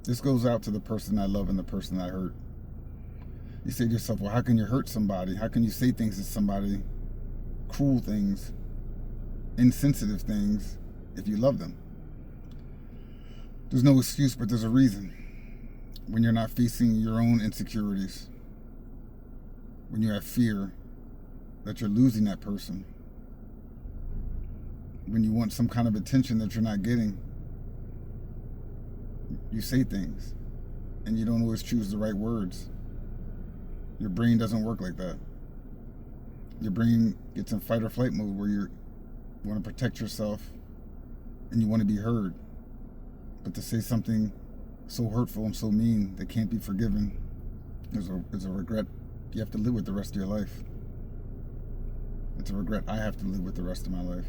This goes out to the person I love and the person I hurt. You say to yourself, well, how can you hurt somebody? How can you say things to somebody, cruel things, insensitive things, if you love them? There's no excuse, but there's a reason. When you're not facing your own insecurities, when you have fear that you're losing that person, when you want some kind of attention that you're not getting, you say things, and you don't always choose the right words. Your brain doesn't work like that. Your brain gets in fight or flight mode where you want to protect yourself and you want to be heard. But to say something so hurtful and so mean that can't be forgiven is a regret you have to live with the rest of your life. It's a regret I have to live with the rest of my life.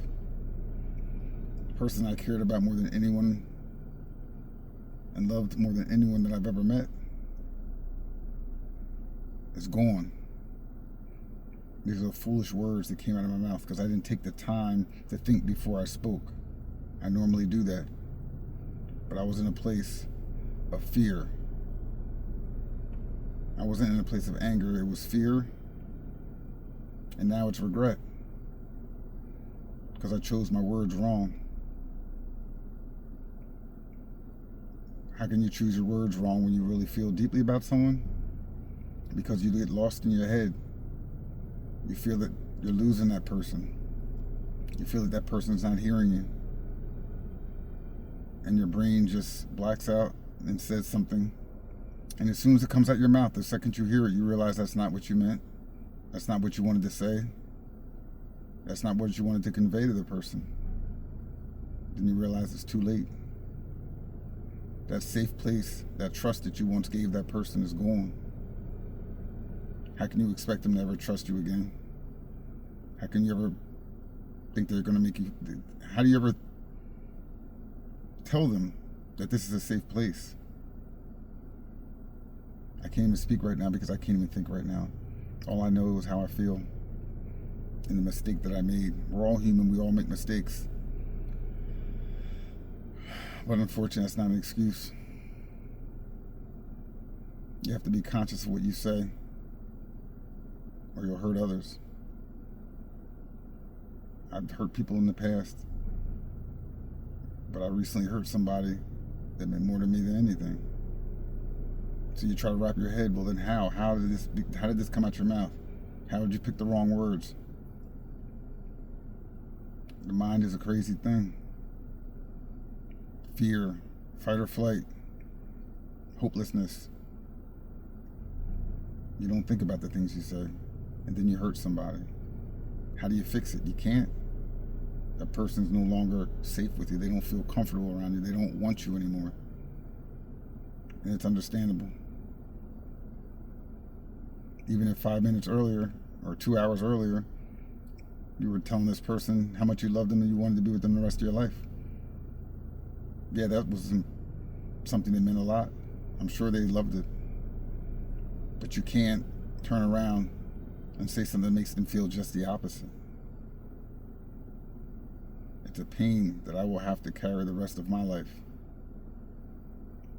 The person I cared about more than anyone and loved more than anyone that I've ever met is gone. These are foolish words that came out of my mouth because I didn't take the time to think before I spoke. I normally do that. But I was in a place of fear. I wasn't in a place of anger. It was fear. And now it's regret. Because I chose my words wrong. How can you choose your words wrong when you really feel deeply about someone? Because you get lost in your head. You feel that you're losing that person. You feel that that person's not hearing you. And your brain just blacks out and says something. And as soon as it comes out your mouth, the second you hear it, you realize that's not what you meant. That's not what you wanted to say. That's not what you wanted to convey to the person. Then you realize it's too late. That safe place, that trust that you once gave that person is gone. How can you expect them to ever trust you again? How can you ever think they're going to make you... How do you ever tell them that this is a safe place? I can't even speak right now because I can't even think right now. All I know is how I feel and the mistake that I made. We're all human. We all make mistakes. But unfortunately, that's not an excuse. You have to be conscious of what you say or you'll hurt others. I've hurt people in the past, but I recently hurt somebody that meant more to me than anything. So you try to wrap your head, well then how? How did this come out your mouth? How did you pick the wrong words? The mind is a crazy thing. Fear, fight or flight, hopelessness. You don't think about the things you say, and then you hurt somebody. How do you fix it? You can't. That person's no longer safe with you. They don't feel comfortable around you. They don't want you anymore. And it's understandable. Even if 5 minutes earlier or 2 hours earlier, you were telling this person how much you loved them and you wanted to be with them the rest of your life. Yeah, that was something that meant a lot. I'm sure they loved it. But you can't turn around and say something that makes them feel just the opposite. It's a pain that I will have to carry the rest of my life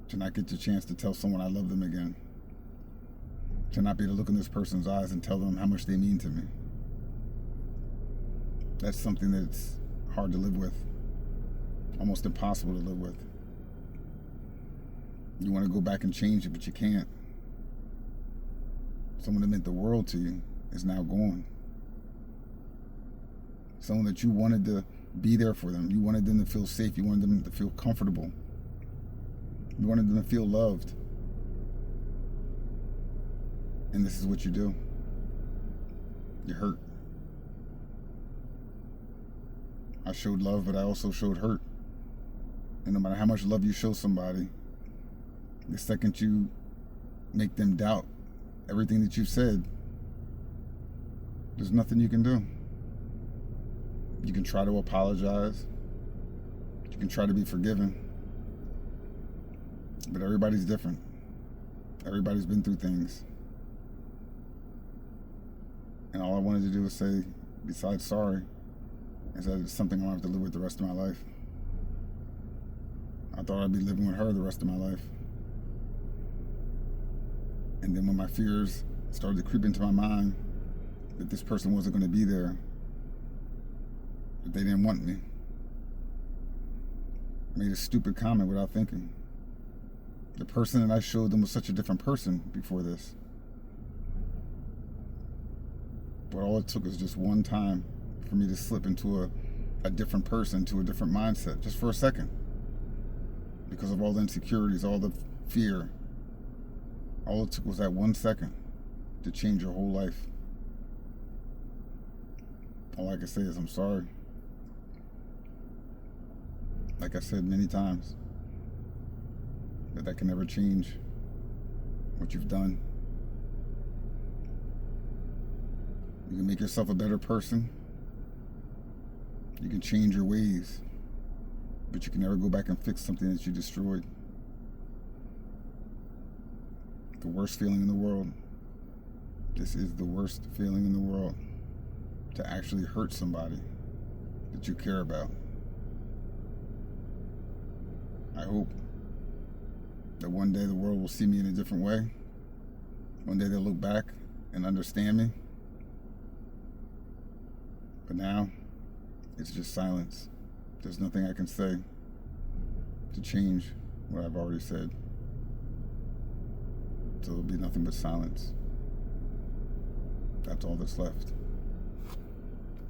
to not get the chance to tell someone I love them again. To not be able to look in this person's eyes and tell them how much they mean to me. That's something that's hard to live with. Almost impossible to live with. You want to go back and change it, but you can't. Someone that meant the world to you is now gone. Someone that you wanted to be there for them. You wanted them to feel safe. You wanted them to feel comfortable. You wanted them to feel loved. And this is what you do. You hurt. I showed love, but I also showed hurt. And no matter how much love you show somebody, the second you make them doubt everything that you've said, there's nothing you can do. You can try to apologize. You can try to be forgiven. But everybody's different. Everybody's been through things. And all I wanted to do was say, besides sorry, is that it's something I'll have to live with the rest of my life. I thought I'd be living with her the rest of my life. And then when my fears started to creep into my mind that this person wasn't going to be there, that they didn't want me, I made a stupid comment without thinking. The person that I showed them was such a different person before this. But all it took was just one time for me to slip into a different person, to a different mindset, just for a second. Because of all the insecurities, all the fear. All it took was that 1 second to change your whole life. All I can say is I'm sorry. Like I said many times, that can never change what you've done. You can make yourself a better person. You can change your ways, but you can never go back and fix something that you destroyed. The worst feeling in the world. This is the worst feeling in the world, to actually hurt somebody that you care about. I hope that one day the world will see me in a different way. One day they'll look back and understand me. But now, it's just silence. There's nothing I can say to change what I've already said. So there'll be nothing but silence. That's all that's left.